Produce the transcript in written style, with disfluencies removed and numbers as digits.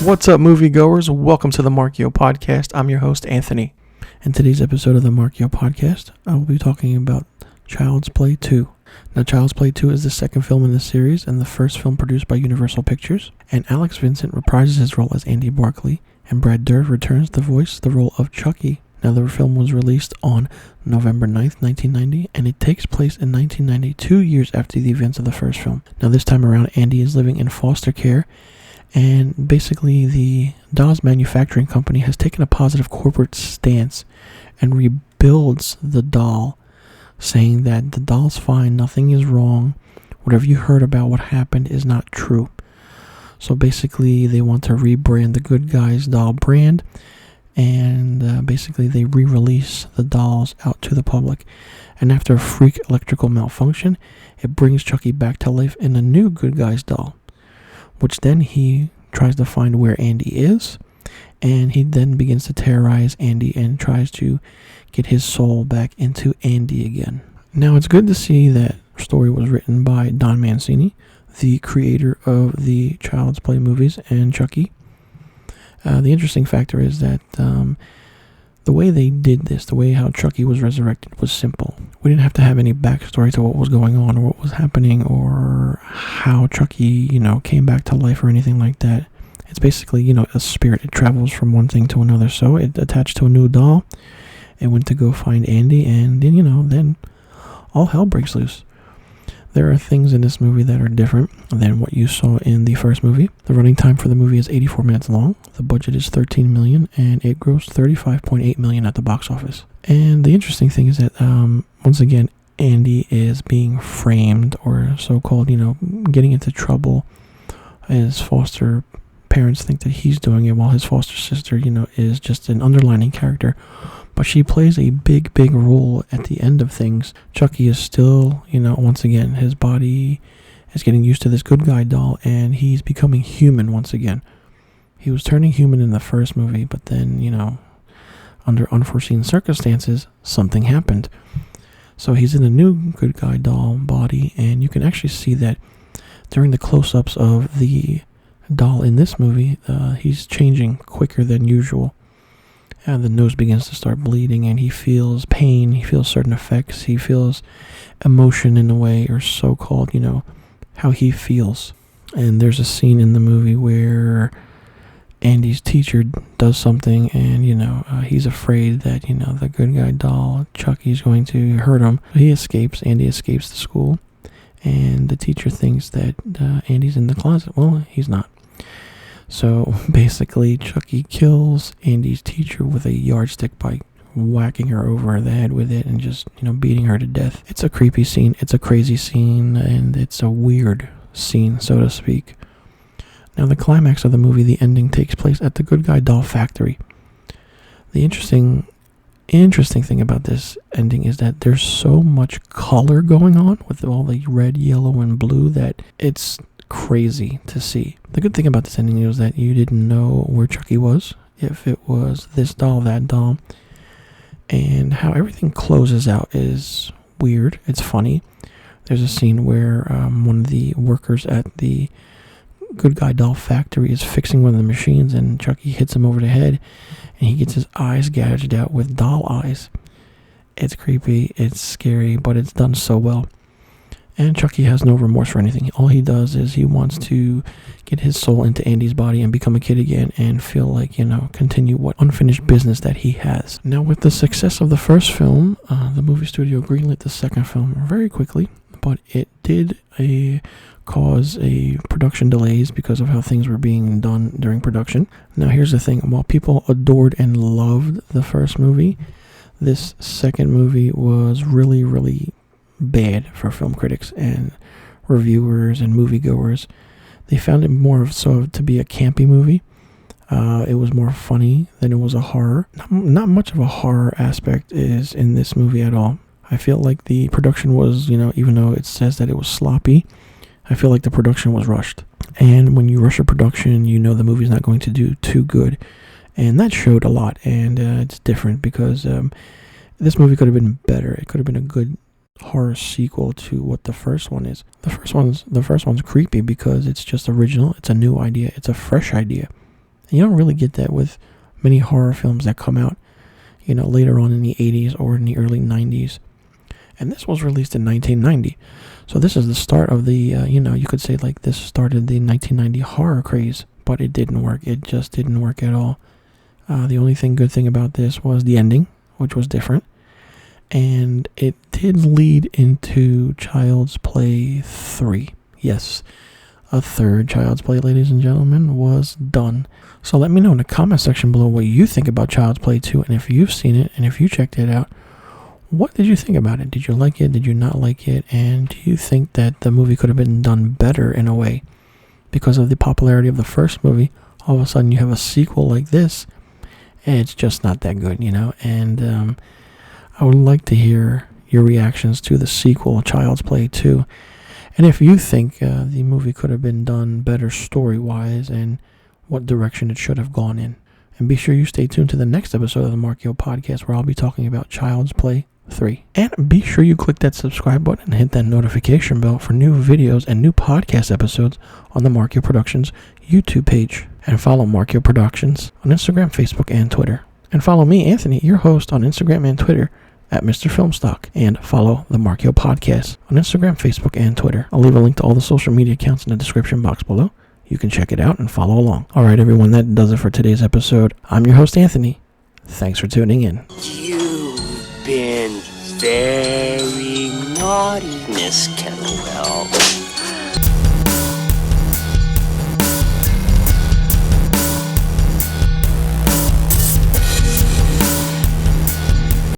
What's up, moviegoers? Welcome to the Markio Podcast. I'm your host, Anthony. In today's episode of the Markio Podcast, I will be talking about Child's Play 2. Now, Child's Play 2 is the second film in the series and the first film produced by Universal Pictures. And Alex Vincent reprises his role as Andy Barclay, and Brad Dourif returns to voice the role of Chucky. Now, the film was released on November 9th, 1990, and it takes place in 1990, 2 years after the events of the first film. Now, this time around, Andy is living in foster care, and basically the dolls manufacturing company has taken a positive corporate stance and rebuilds the doll, saying that the doll's fine, nothing is wrong, whatever you heard about what happened is not true. So basically they want to rebrand the Good Guys doll brand, and basically they re-release the dolls out to the public. And after a freak electrical malfunction, it brings Chucky back to life in a new Good Guys doll, which then he tries to find where Andy is, and he then begins to terrorize Andy and tries to get his soul back into Andy again. Now, it's good to see that story was written by Don Mancini, the creator of the Child's Play movies and Chucky. The interesting factor is that the way they did this, the way how Chucky was resurrected, was simple. We didn't have to have any backstory to what was going on or what was happening or how Chucky, came back to life or anything like that. It's basically, a spirit. It travels from one thing to another. So it attached to a new doll. It went to go find Andy, and then, then all hell breaks loose. There are things in this movie that are different than what you saw in the first movie. The running time for the movie is 84 minutes long. The budget is $13 million, and it grossed $35.8 million at the box office. And the interesting thing is that, once again, Andy is being framed, or so-called, getting into trouble. His foster parents think that he's doing it, while his foster sister, is just an underlining character. But she plays a big, big role at the end of things. Chucky is still, once again, his body is getting used to this good guy doll, and he's becoming human once again. He was turning human in the first movie, but then, under unforeseen circumstances, something happened. So he's in a new good guy doll body, and you can actually see that during the close-ups of the doll in this movie, he's changing quicker than usual. And the nose begins to start bleeding, and he feels pain, he feels certain effects, he feels emotion in a way, or so-called, how he feels. And there's a scene in the movie where Andy's teacher does something, and, he's afraid that, the good guy doll, Chucky's going to hurt him. He escapes, Andy escapes the school, and the teacher thinks that Andy's in the closet. Well, he's not. So basically, Chucky kills Andy's teacher with a yardstick by whacking her over the head with it and just, beating her to death. It's a creepy scene, it's a crazy scene, and it's a weird scene, so to speak. Now, the climax of the movie, the ending, takes place at the Good Guy Doll Factory. The interesting thing about this ending is that there's so much color going on with all the red, yellow, and blue that it's crazy to see. The good thing about this ending is that you didn't know where Chucky was, if it was this doll, that doll, and how everything closes out is weird. It's funny. There's a scene where one of the workers at the Good Guy Doll Factory is fixing one of the machines, and Chucky hits him over the head, and he gets his eyes gouged out with doll eyes. It's creepy, it's scary, but it's done so well. And Chucky has no remorse for anything. All he does is he wants to get his soul into Andy's body and become a kid again and feel like, continue what unfinished business that he has. Now, with the success of the first film, the movie studio greenlit the second film very quickly, but it did cause production delays because of how things were being done during production. Now, here's the thing. While people adored and loved the first movie, this second movie was really, really bad for film critics and reviewers and moviegoers. They found it more to be a campy movie. It was more funny than it was a horror. Not much of a horror aspect is in this movie at all. I feel like the production was, even though it says that it was sloppy, I feel like the production was rushed. And when you rush a production, the movie's not going to do too good. And that showed a lot. And it's different because this movie could have been better. It could have been a good horror sequel to what the first one is. The first one's creepy because it's just original. It's a new idea. It's a fresh idea. And you don't really get that with many horror films that come out, later on in the 80s or in the early 90s. And this was released in 1990. So this is the start of the, you could say like this started the 1990 horror craze, but it didn't work. It just didn't work at all. The only good thing about this was the ending, which was different. And it did lead into Child's Play 3. Yes, a third Child's Play, ladies and gentlemen, was done. So let me know in the comment section below what you think about Child's Play 2, and if you've seen it, and if you checked it out, what did you think about it? Did you like it? Did you not like it? And do you think that the movie could have been done better in a way? Because of the popularity of the first movie, all of a sudden you have a sequel like this, and it's just not that good, And I would like to hear your reactions to the sequel, Child's Play 2. And if you think the movie could have been done better story-wise and what direction it should have gone in. And be sure you stay tuned to the next episode of the Markio Podcast, where I'll be talking about Child's Play 3. And be sure you click that subscribe button and hit that notification bell for new videos and new podcast episodes on the Markio Productions YouTube page. And follow Markio Productions on Instagram, Facebook, and Twitter. And follow me, Anthony, your host, on Instagram and Twitter at Mr. Filmstock, and follow the Markio Podcast on Instagram, Facebook, and Twitter. I'll leave a link to all the social media accounts in the description box below. You can check it out and follow along. Alright everyone, that does it for today's episode. I'm your host, Anthony. Thanks for tuning in. You've been very naughty, Miss Kettlewell.